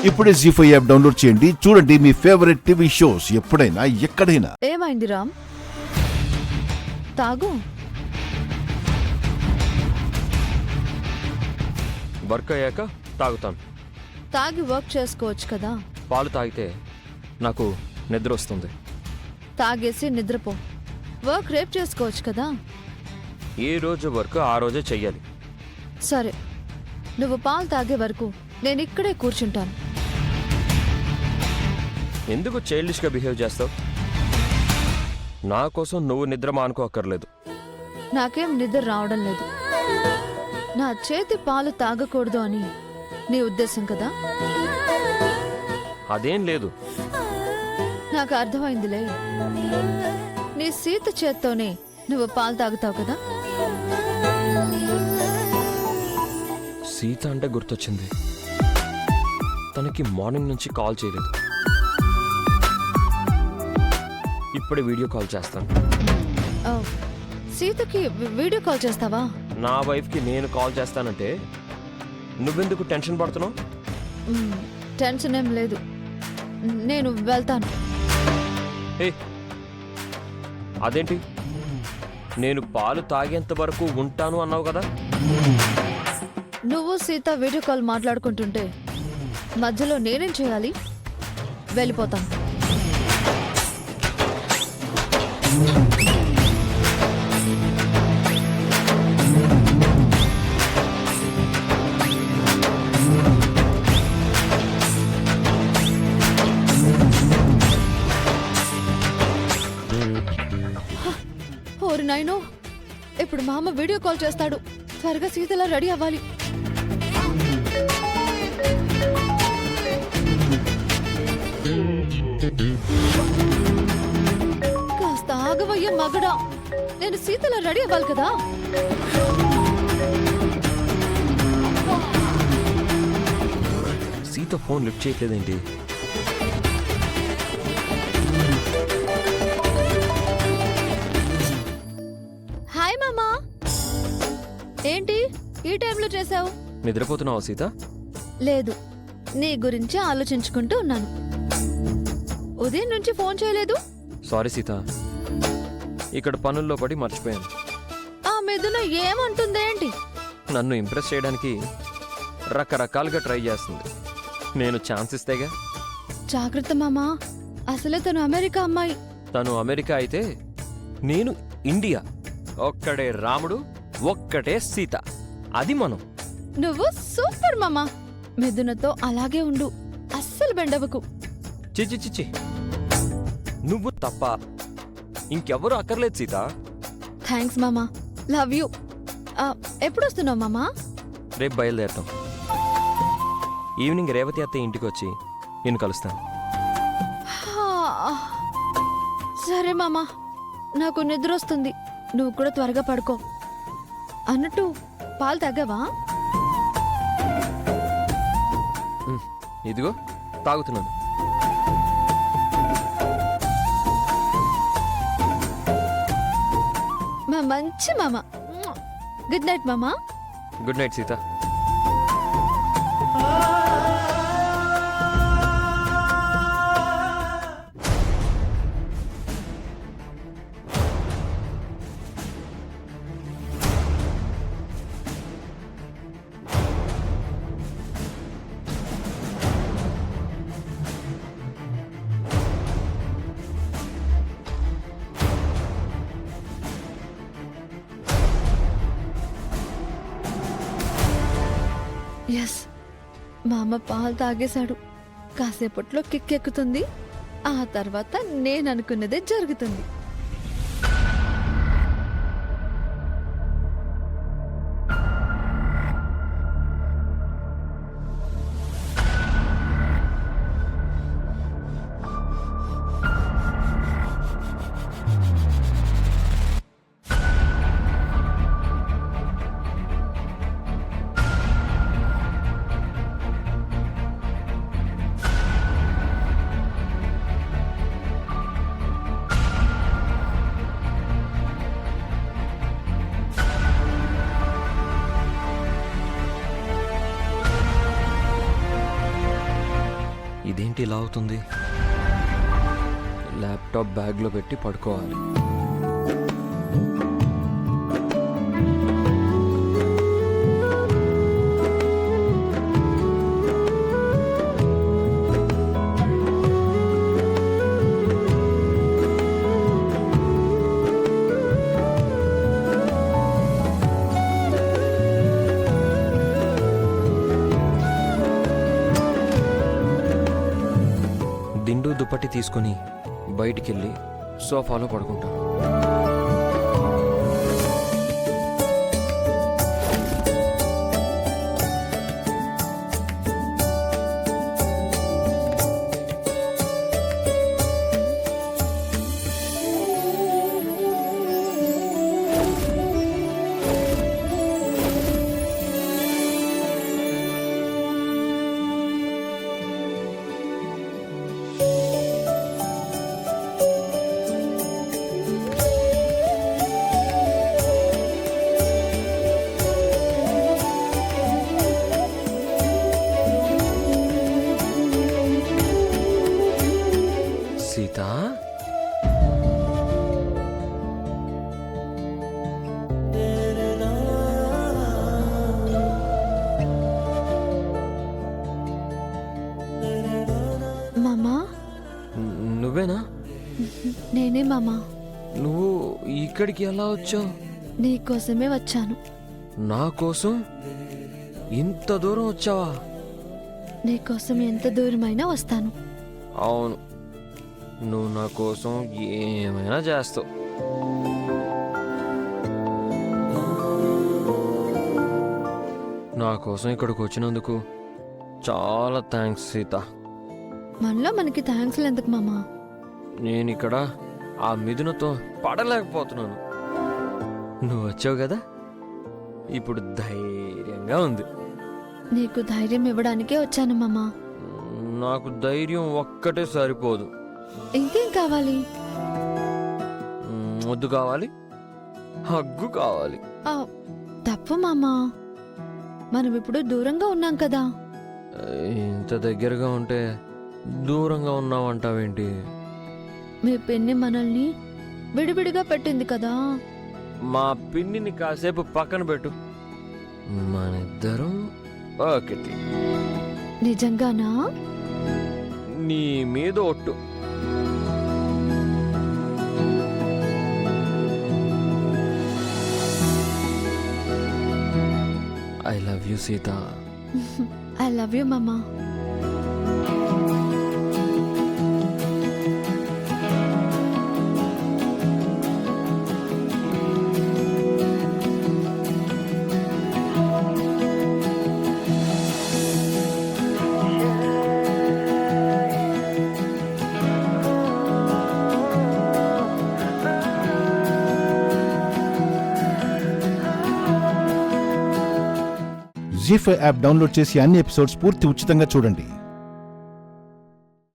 ఇప్పుడే జీ5 app download చేయండి. చూడండి మీ ఫేవరెట్ టీవీ షోస్ ఎప్పుడైనా ఎక్కడైనా. ఏమైంది రామ్? తాగు. వర్క్ అయ్యాక తాగుతాను. తాగి వర్క్ చేసుకోవచ్చు కదా. పాలు తాగితే నాకు నిద్ర వస్తుంది. తాగేసి నిద్రపో. వర్క్ రేపు చేసుకోవచ్చు కదా. ఏ రోజు వర్క్ ఆ రోజే చెయ్యాలి. సరే, నువ్వు పాలు తాగే వరకు నేను ఇక్కడే కూర్చుంటాను. ఎందుకు చైల్డిష్గా బిహేవ్ చేస్తావు? నా కోసం నువ్వు నిద్ర మానుకోక్కర్లేదు. నాకేం నిద్ర రావడం లేదు. నా చేతి పాలు తాగకూడదు అని నీ ఉద్దేశం కదా. అదేం లేదు. నాకు అర్థమైందిలే. నీ సీత చేత్తోనే నువ్వు పాలు తాగుతావు కదా. సీత అంటే గుర్తొచ్చింది. తనకి మార్నింగ్ నుంచి కాల్ చేయలేదు. ఇప్పుడే వీడియో కాల్ చేస్తాను. ఓ, సీతకి వీడియో కాల్ చేస్తావా? నా వైఫ్కి నేను కాల్ చేస్తానంటే నువ్వెందుకు టెన్షన్ పడుతున్నావు? టెన్షన్ ఏం లేదు. నేను వెళ్తాను. ఏ అదేంటి? నేను పాలు తాగేంత వరకు ఉంటాను అన్నావు కదా. నువ్వు సీత వీడియో కాల్ మాట్లాడుకుంటుంటే మధ్యలో నేనేం చేయాలి? వెళ్ళిపోతాను. ఓరి నాయనో, ఇప్పుడు మా అమ్మ వీడియో కాల్ చేస్తాడు. త్వరగా సీతలా రెడీ అవ్వాలి. కాస్త ఆగవయ్య మగడా, నేను సీతలా రెడీ అవ్వాలి కదా. సీత ఫోన్ లిఫ్ట్ చేయట్లేదేంటి? హాయ్ మామా. ఏంటి ఈ టైంలో చేసావు? నిద్రపోతున్నావా సీత? లేదు, నీ గురించి ఆలోచించుకుంటూ ఉన్నాను. ఉదయం నుంచి ఫోన్ చేయలేదు. సారీ సీత, ఇక్కడ పనుల్లో పడి మర్చిపోయాను. ఆ మిథున ఏమంటుందేంటి? నన్ను ఇంప్రెస్ చేయడానికి రకరకాలుగా ట్రై చేస్తుంది. నేను ఛాన్స్ ఇస్తేగా. జాగ్రత్త మామా, అసలే తను అమెరికా అమ్మాయి. తను అమెరికా అయితే నేను ఇండియా. ఒక్కడే రాముడు, ఒక్కటే సీత. అది మనం. నువ్వు సూపర్ మామా. మిథునతో అలాగే ఉండు, అస్సలు బెండవకు. చిచి చిచి, నువ్వు తప్ప ఇంకెవ్వరూ అక్కర్లేదు సీత. థ్యాంక్స్ మామా, లవ్ యూ. ఎప్పుడు వస్తున్నావు మామా? రేపు బయలుదేరతాం. ఈవినింగ్ రేవతి అత్తయ్య ఇంటికి వచ్చి నేను కలుస్తాను. సరే మామా, నాకు నిద్ర వస్తుంది. నువ్వు కూడా త్వరగా పడుకో. అన్నట్టు పాలు తాగావా? ఇదిగో తాగుతున్నాను. మా మంచి మామ. గుడ్ నైట్ మామా. Good night Sita. ఎస్, మా అమ్మ పాలు తాగేశాడు. కాసేపట్లో కిక్కెక్కుతుంది. ఆ తర్వాత నేను అనుకున్నదే జరుగుతుంది. ఇదేంటి ఇలా అవుతుంది? ల్యాప్టాప్ బ్యాగ్లో పెట్టి పడుకోవాలి. దిండు దుప్పటి తీసుకొని బయటికెళ్ళి సోఫాలో పడుకుంటాను. సీత, మామా, నువ్వేనా? నేనే మామా. నువ్వు ఇక్కడికి ఎలా వచ్చావు? నీకోసమే వచ్చాను. నా కోసం ఇంత దూరం వచ్చావా? నీకోసం ఎంత దూరమైనా వస్తాను. అవును, నువ్వు నా కోసం ఏమైనా చేస్తావు. నా కోసం ఇక్కడికి వచ్చినందుకు చాలా థ్యాంక్స్ సీత. మనలో మనకి థ్యాంక్స్లు ఎందుకు మామా? నేను ఇక్కడ ఆ మిథునతో పడలేకపోతున్నాను. నువ్వు వచ్చావు కదా, ఇప్పుడు ధైర్యంగా ఉంది. నీకు ధైర్యం ఇవ్వడానికే వచ్చాను మామా. నాకు ధైర్యం ఒక్కటే సరిపోదు. ఇంకేం కావాలి? ముద్దు కావాలి, హగ్గు కావాలి. ఆ, తప్పు మామా, మనం ఇప్పుడు దూరంగా ఉన్నాం కదా. ఇంత దగ్గరగా ఉంటే దూరంగా ఉన్నావంటావేంటి? మీ పిన్ని మనల్ని విడివిడిగా పెట్టింది కదా. మా పిన్నిని కాసేపు పక్కన పెట్టు, మనిద్దరం ఒకటి. నిజంగానా? నీ మీద ఒట్టు. I love you Sita. I love you మామా. జీ5 యాప్ డౌన్లోడ్ చేసి అన్ని ఎపిసోడ్స్ పూర్తి ఉచితంగా చూడండి.